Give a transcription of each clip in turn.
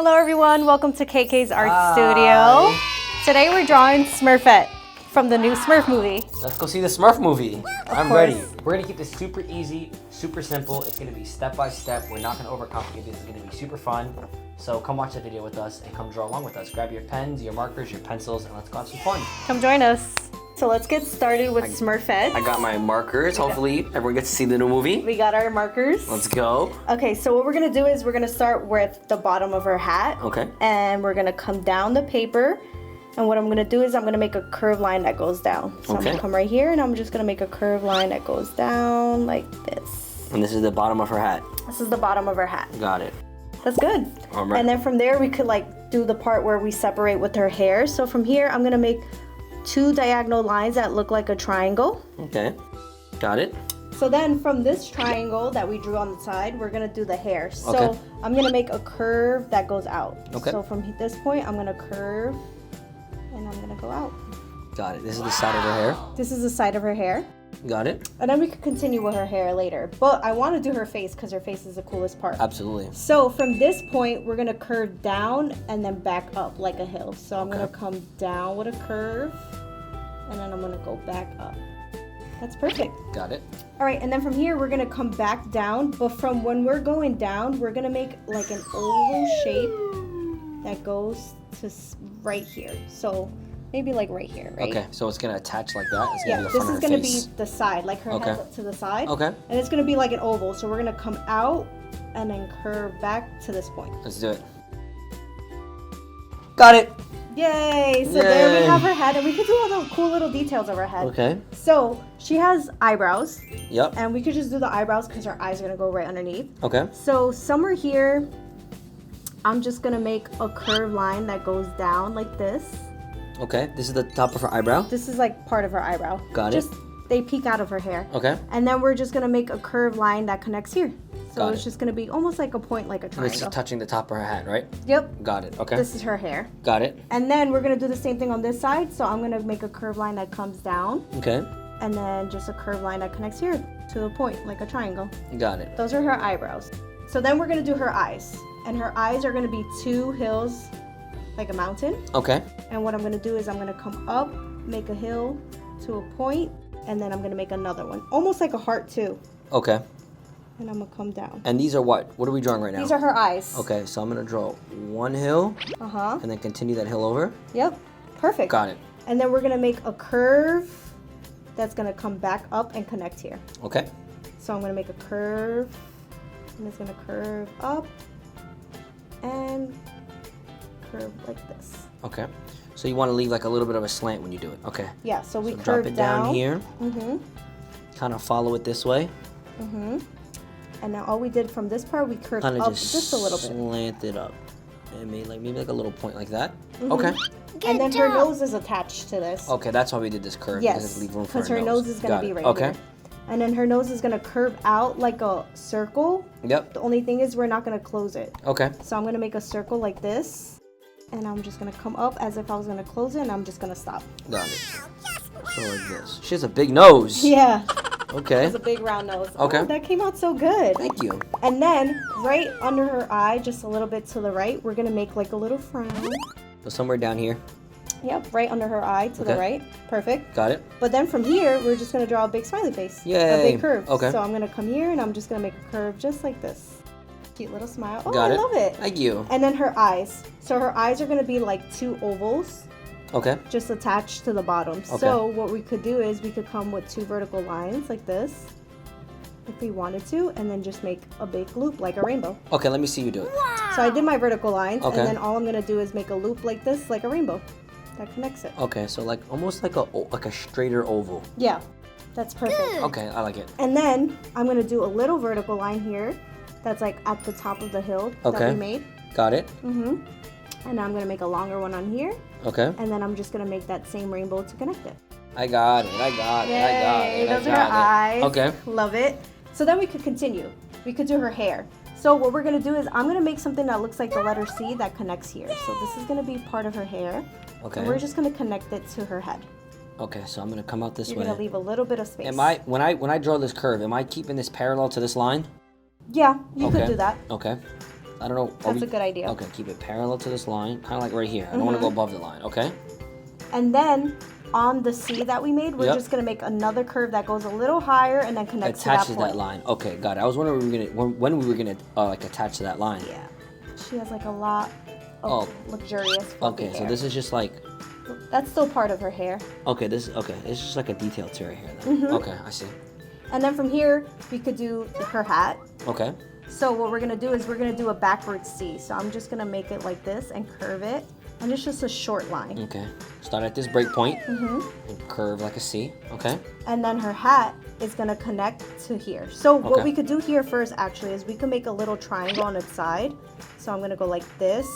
Hello everyone, welcome to KK's Art Studio. Today we're drawing Smurfette from the new Smurf movie. Let's go see the Smurf movie. I'm course. ready. We're gonna keep this super easy, super simple. It's gonna be step by step. We're not gonna overcomplicate this. It's gonna be super fun. So come watch the video with us and come draw along with us. Grab your pens, your markers, your pencils, and let's go have some fun. Come join us. So let's get started with Smurfette. I got my markers. Hopefully everyone gets to see the new movie. We got our markers. Let's go. Okay, so what we're gonna do is we're gonna start with the bottom of her hat. Okay. And we're gonna come down the paper. And what I'm gonna do is I'm gonna make a curved line that goes down. So I'm gonna come right here and I'm just gonna make a curved line that goes down like this. And this is the bottom of her hat. This is the bottom of her hat. Got it. That's good. All right. And then from there we could like do the part where we separate with her hair. So from here I'm gonna make two diagonal lines that look like a triangle. Okay. Got it. So then from this triangle that we drew on the side, we're gonna do the hair. So I'm gonna make a curve that goes out. Okay. So from this point I'm gonna curve and I'm gonna go out. Got it. This is the side of her hair. This is the side of her hair. Got it. And then we could continue with her hair later. But I want to do her face because her face is the coolest part. Absolutely. So from this point, we're going to curve down and then back up like a hill. So I'm going to come down with a curve and then I'm going to go back up. That's perfect. Got it. All right, and then from here, we're going to come back down. But from when we're going down, we're going to make like an oval shape that goes to right here. So maybe like right here, right? Okay, so it's gonna attach like that. It's gonna be the this front is of her gonna face. be the side, like her head's up to the side. Okay. And it's gonna be like an oval. So we're gonna come out and then curve back to this point. Let's do it. Got it. Yay! So there we have her head, and we could do all the cool little details of her head. Okay. So she has eyebrows. Yep. And we could just do the eyebrows because her eyes are gonna go right underneath. Okay. So somewhere here, I'm just gonna make a curved line that goes down like this. Okay, this is the top of her eyebrow. This is like part of her eyebrow. Got it. They peek out of her hair. Okay. And then we're just gonna make a curved line that connects here. So Got it's it. just gonna be almost like a point, like a This triangle. is touching the top of her hat, right? Yep. Got it. Okay. This is her hair. Got it. And then we're gonna do the same thing on this side. So I'm gonna make a curved line that comes down. Okay. And then just a curved line that connects here to a point, like a triangle. Got it. Those are her eyebrows. So then we're gonna do her eyes. And her eyes are gonna be two hills, like a mountain. Okay. And what I'm gonna do is I'm gonna come up, make a hill to a point, and then I'm gonna make another one. Almost like a heart too. Okay. And I'm gonna come down. And these are what? What are we drawing right now? These are her eyes. Okay, so I'm gonna draw one hill Uh-huh. and then continue that hill over. Yep. Perfect. Got it. And then we're gonna make a curve that's gonna come back up and connect here. Okay. So I'm gonna make a curve, and it's gonna curve up and curve like this. Okay. So you want to leave like a little bit of a slant when you do it. Okay. Yeah. So we So curve drop it down here. Mm-hmm. Kind of follow it this way. Mm-hmm. And now all we did from this part, we curved Kind up of just a little bit. slant it up. And made like maybe like a little point like that. Mhm. Okay. And then her nose is attached to this. Okay, that's why we did this curve. Yes, leave room for because her nose is going to be right Okay. here. And then her nose is going to curve out like a circle. Yep. The only thing is we're not going to close it. Okay. So I'm going to make a circle like this. And I'm just going to come up as if I was going to close it, and I'm just going to stop. Got it. So like this. She has a big nose. Yeah. Okay. It's a big round nose. Okay. Oh, that came out so good. Thank you. And then right under her eye, just a little bit to the right, we're going to make like a little frown. So somewhere down here. Yep, right under her eye to the right. Perfect. Got it. But then from here, we're just going to draw a big smiley face. Yay. A big curve. Okay. So I'm going to come here and I'm just going to make a curve just like this. Cute little smile. Oh, Got I it. love it. Thank you. And then her eyes. So her eyes are going to be like two ovals Okay. just attached to the bottom. Okay. So what we could do is we could come with two vertical lines like this if we wanted to, and then just make a big loop like a rainbow. Okay, let me see you do it. So I did my vertical lines, Okay. and then all I'm going to do is make a loop like this, like a rainbow. That connects it. Okay, so like almost like a straighter oval. Yeah, that's perfect. Okay, I like it. And then I'm gonna do a little vertical line here that's like at the top of the hill that Okay. we made. Got it. Mm-hmm. And now I'm gonna make a longer one on here. Okay. And then I'm just gonna make that same rainbow to connect it. I got it. I got it. I got Yay, it. those I are her got it. eyes. Okay. Love it. So then we could continue. We could do her hair. So what we're gonna do is I'm gonna make something that looks like the letter C that connects here. So this is gonna be part of her hair. Okay. And we're just gonna connect it to her head. Okay, so I'm gonna come out this You're way. gonna leave a little bit of space. Am I when I draw this curve? Am I keeping this parallel to this line? Yeah, you Okay. could do that. Okay. I don't know. That's a good idea. Okay, keep it parallel to this line, kind of like right here. I don't want to go above the line. Okay. And then on the C that we made, we're Yep. just gonna make another curve that goes a little higher and then connects Attaches to that point. that line. Okay, got it. I was wondering when we were gonna like attach to that line. Yeah. She has like a lot of luxurious fluffy Okay, so hair. this is just like. That's still part of her hair. Okay, it's just like a detail to her hair then. Okay, I see. And then from here, we could do her hat. Okay. So what we're gonna do is we're gonna do a backwards C. So I'm just gonna make it like this and curve it. And it's just a short line. Okay. Start at this break point and curve like a C. Okay. And then her hat is gonna connect to here. So what Okay. we could do here first actually is we could make a little triangle on its side. So I'm gonna go like this,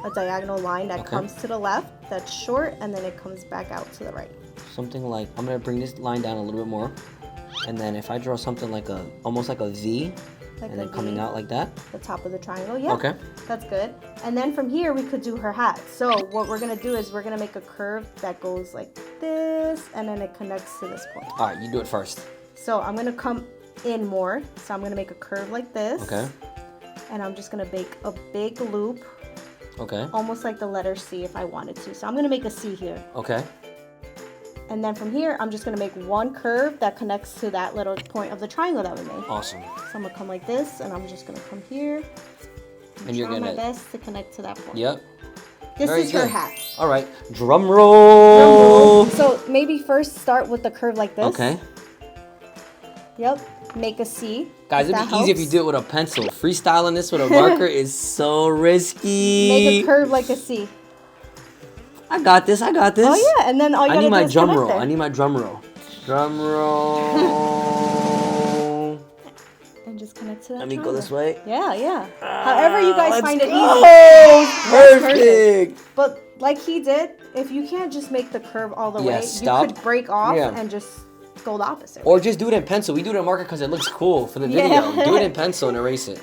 a diagonal line that comes to the left, that's short, and then it comes back out to the right. Something like, I'm gonna bring this line down a little bit more. And then if I draw something like almost like a V, Like and a then coming V, out like that. the top of the triangle, yeah. Okay. That's good. And then from here, we could do her hat. So what we're gonna do is we're gonna make a curve that goes like this, and then it connects to this point. All right, you do it first. So I'm gonna come in more. So I'm gonna make a curve like this. Okay. And I'm just gonna make a big loop, Okay. almost like the letter C if I wanted to. So I'm gonna make a C here. Okay. And then from here, I'm just gonna make one curve that connects to that little point of the triangle that we made. Awesome. So I'm gonna come like this, and I'm just gonna come here. And you're try my gonna. best to connect to that point. Yep. This Very is her good. hat. All right. Drum roll. So maybe first start with the curve like this. Okay. Yep. Make a C. Guys, if it'd be that easy if you helps. do it with a pencil. Freestyling this with a marker is so risky. Make a curve like a C. I got this. I got this. Oh yeah, and then all you I gotta need do my is drum connect roll. it. I need my drum roll. Drum roll. And just connect to that. Let me go triangle. this way. Yeah, yeah. However you guys Let's find it go. easy. Perfect. But like he did, if you can't just make the curve all the Yeah, way, stop. you could break off Yeah. and just go the opposite. Or just do it in pencil. We do it in marker because it looks cool for the video. Yeah. Do it in pencil and erase it.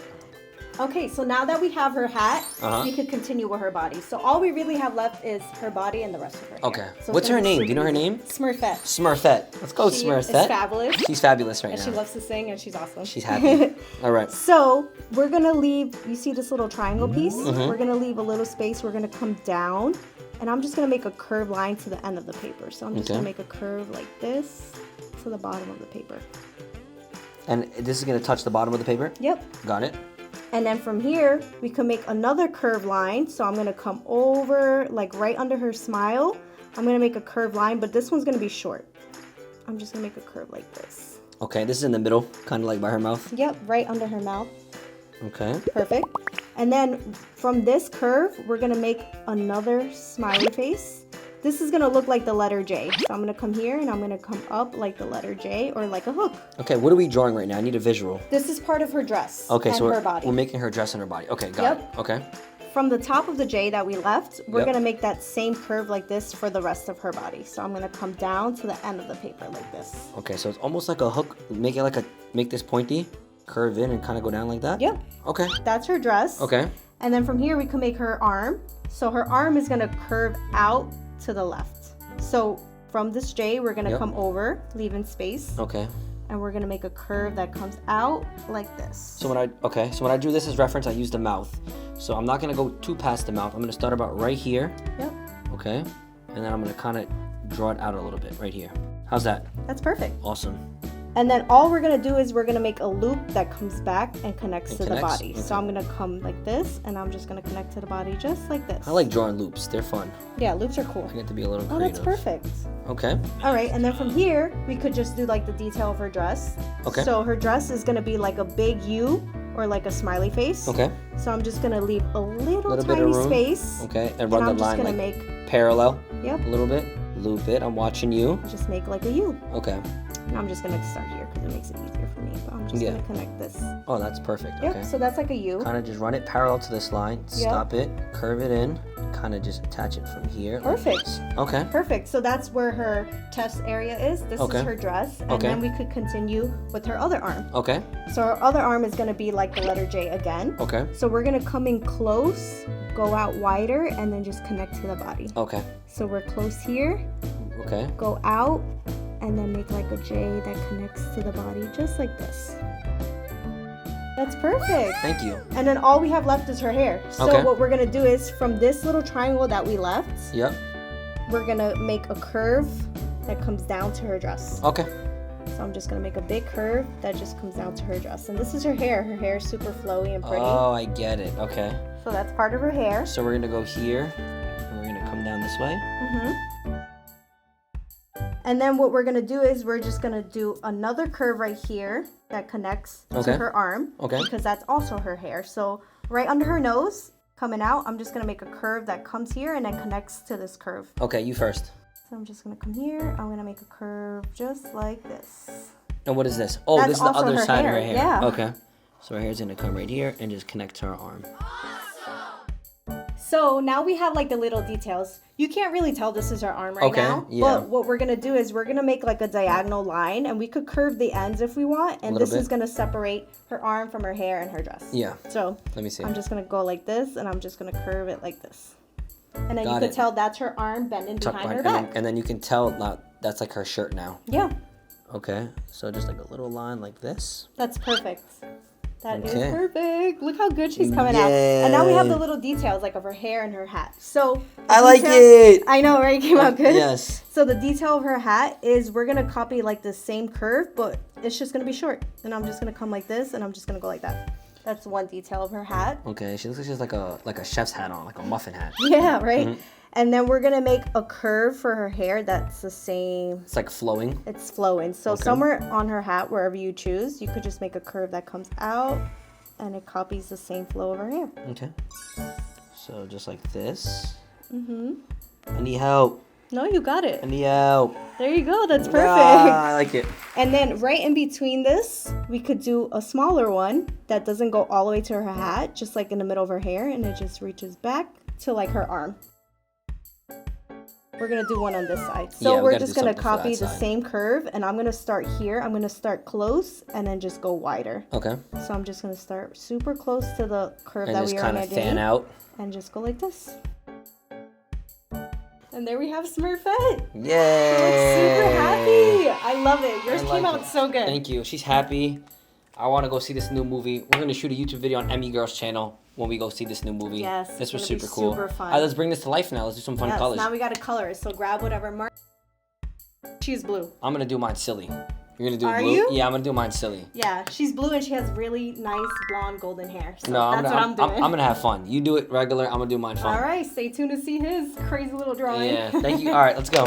Okay, so now that we have her hat, Uh-huh. we could continue with her body. So all we really have left is her body and the rest of her hair. Okay. So it's What's gonna her be name? Do super you know her easy. name? Smurfette. Smurfette. Let's go, She Smurfette. is fabulous. She's fabulous right And now. she loves to sing and she's awesome. She's happy. All right. So we're gonna leave, you see this little triangle piece? Mm-hmm. We're gonna leave a little space. We're gonna come down and I'm just gonna make a curved line to the end of the paper. So I'm just Okay. gonna make a curve like this to the bottom of the paper. And this is going to touch the bottom of the paper? Yep. Got it. And then from here, we can make another curved line. So I'm gonna come over, like right under her smile. I'm gonna make a curved line, but this one's gonna be short. I'm just gonna make a curve like this. Okay, this is in the middle, kind of like by her mouth. Yep, right under her mouth. Okay. Perfect. And then from this curve, we're gonna make another smiley face. This is gonna look like the letter J. So I'm gonna come here and I'm gonna come up like the letter J or like a hook. Okay, what are we drawing right now? I need a visual. This is part of her dress Okay, and so her body. we're making her dress and her body. Okay, got Yep. it. Okay. From the top of the J that we left, we're Yep. gonna make that same curve like this for the rest of her body. So I'm gonna come down to the end of the paper like this. Okay, so it's almost like a hook. Make it like make this pointy, curve in and kind of go down like that? Yep, Okay. that's her dress. Okay. And then from here we can make her arm. So her arm is gonna curve out to the left. So from this J, we're gonna Yep. come over, leaving space, Okay. and we're gonna make a curve that comes out like this. So when I drew this as reference, I used the mouth. So I'm not gonna go too past the mouth. I'm gonna start about right here. Yep, Okay. And then I'm gonna kind of draw it out a little bit right here. How's that? that's perfect. Awesome. And then all we're gonna do is we're gonna make a loop that comes back and connects And to connects? the body. Okay. So I'm gonna come like this, and I'm just gonna connect to the body just like this. I like drawing loops. They're fun. Yeah, loops are cool. I get to be a little Oh, creative. that's perfect. Okay. All right, and then from here, we could just do like the detail of her dress. Okay. So her dress is gonna be like a big U or like a smiley face. Okay. So I'm just gonna leave a little Little bit tiny of room. space. Okay. And And run I'm the just line gonna like make, parallel yep, a little bit. Loop it. I'm watching you. just make like a U. Okay. And I'm just gonna start here because it makes it easier for me. But I'm just Yeah. gonna connect this. Oh, that's perfect. Yep, Okay. so that's like a U. Kind of just run it parallel to this line. Stop it. Curve it in. Kind of just attach it from here. like Perfect. this. Okay. Perfect. So that's where her chest area is. This Okay. is her dress. And Okay. then we could continue with her other arm. Okay. So her other arm is gonna be like the letter J again. Okay. So we're gonna come in close, go out wider, and then just connect to the body. Okay. So we're close here, Okay. go out, and then make like a J that connects to the body, just like this. That's perfect. Thank you. And then all we have left is her hair. So Okay. what we're gonna do is from this little triangle that we left, Yep. we're gonna make a curve that comes down to her dress. Okay. So I'm just gonna make a big curve that just comes down to her dress. And this is her hair. Her hair is super flowy and pretty. Oh, I get it. Okay. So that's part of her hair. So we're gonna go here, and we're gonna come down this way. And then what we're gonna do is we're just gonna do another curve right here that connects Okay. to her arm. Okay. Because that's also her hair. So right under her nose, coming out, I'm just gonna make a curve that comes here and then connects to this curve. Okay, you first. So I'm just gonna come here. I'm gonna make a curve just like this. And what is this? Oh, That's this is the also other her side of her hair, hair. yeah. Okay. So her hair's gonna come right here and just connect to her arm. So now we have like the little details. You can't really tell this is her arm right Okay, now. yeah. But what we're gonna do is we're gonna make like a diagonal line, and we could curve the ends if we want. And Little this bit. is gonna separate her arm from her hair and her dress. Yeah. So Let me see. I'm just gonna go like this, and I'm just gonna curve it like this. And then Got you can it. tell that's her arm bending Tuck behind behind- her and, back. then, and then you can tell that's like her shirt now. Yeah, Okay. So just like a little line like this. that's perfect. That is Okay. perfect. Look how good she's coming out. And now we have the Yay. little details like of her hair and her hat. So I the like detail- it. I know, right? It came out good. Yes. So the detail of her hat is we're gonna copy like the same curve, but it's just gonna be short. And I'm just gonna come like this, and I'm just gonna go like that. That's one detail of her hat. Okay. She looks like she has like a chef's hat on, like a muffin hat. Yeah, right. Mm-hmm. And then we're gonna make a curve for her hair that's the same. It's like flowing. It's flowing. So Okay. somewhere on her hat, wherever you choose, you could just make a curve that comes out, and it copies the same flow of her hair. Okay. So just like this. Mhm. I need help. No, you got it. I need help. There you go. That's perfect. Ah, I like it. And then right in between this, we could do a smaller one that doesn't go all the way to her hat, just like in the middle of her hair, and it just reaches back to like her arm. We're gonna do one on this side. So Yeah, we we're gotta just do gonna something for copy that the side. same curve, and I'm gonna start here. I'm gonna start close and then just go wider. Okay. So I'm just gonna start super close to the curve And that just we kind are of doing, fan out. and just go like this. And there we have Smurfette. Yay! Super happy. I love it. Yours I came like out it. so good. Thank you. She's happy. I want to go see this new movie. We're going to shoot a YouTube video on Emmy Girls channel when we go see this new movie. Yes, This was it's gonna be super cool. super fun. All right, let's bring this to life now. Let's do some fun Yes, colors. now we gotta color it. So grab whatever mark. She's blue. I'm going to do mine silly. You're going to do Are blue? you? Yeah, I'm going to do mine silly. Yeah, she's blue and she has really nice blonde golden hair. So No, that's what I'm doing. I'm going to have fun. You do it regular. I'm going to do mine fun. All right, stay tuned to see his crazy little drawing. Yeah, thank you. All right, let's go.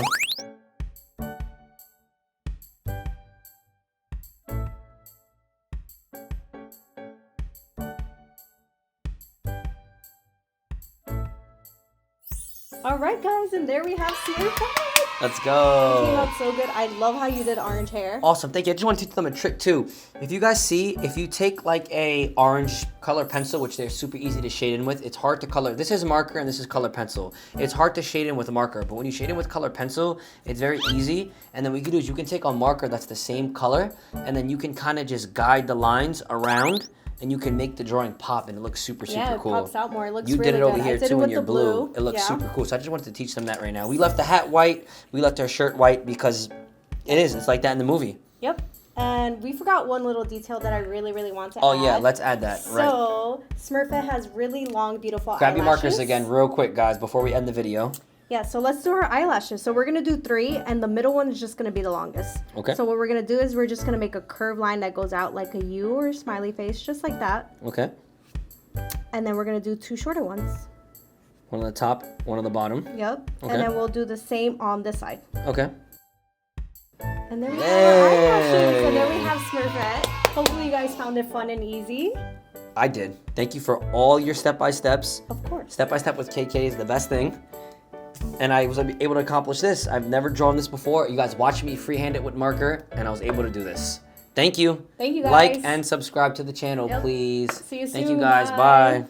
All right, guys, and there we have Smurfette. Let's It came go. out so good. I love how you did orange hair. Awesome, thank you. I just want to teach them a trick too. If you guys see, if you take like a orange color pencil, which they're super easy to shade in with, it's hard to color. This is marker and this is color pencil. It's hard to shade in with a marker, but when you shade in with color pencil, it's very easy. And then what you can do is you can take a marker that's the same color, and then you can kind of just guide the lines around, and you can make the drawing pop, and it looks super, super Yeah, it cool. pops out more. It looks You really did it over good. I here did it too in with your the blue. It looks Yeah. super cool. So I just wanted to teach them that right now. We left the hat white. We left our shirt white because it is. It's like that in the movie. Yep. And we forgot one little detail that I really, really want to add. Oh yeah, let's add that. Right. So, Smurfette has really long, beautiful Grab your markers eyelashes. again real quick, guys, before we end the video. Yeah, so let's do her eyelashes. So we're gonna do 3, and the middle one is just gonna be the longest. Okay. So what we're gonna do is we're just gonna make a curved line that goes out like a U or a smiley face, just like that. Okay. And then we're gonna do 2 shorter ones. One on the top, one on the bottom. Yep. Okay. And then we'll do the same on this side. Okay. And there we have our eyelashes. And there we Yay. have Smurfette. Hopefully you guys found it fun and easy. I did. Thank you for all your step-by-steps. Of course. Step-by-step with KK is the best thing. And I was able to accomplish this. I've never drawn this before. You guys watched me freehand it with marker, and I was able to do this. Thank you. Thank you, guys. Like and subscribe to the channel, Yep. please. See you Thank you soon. guys. Bye. Bye.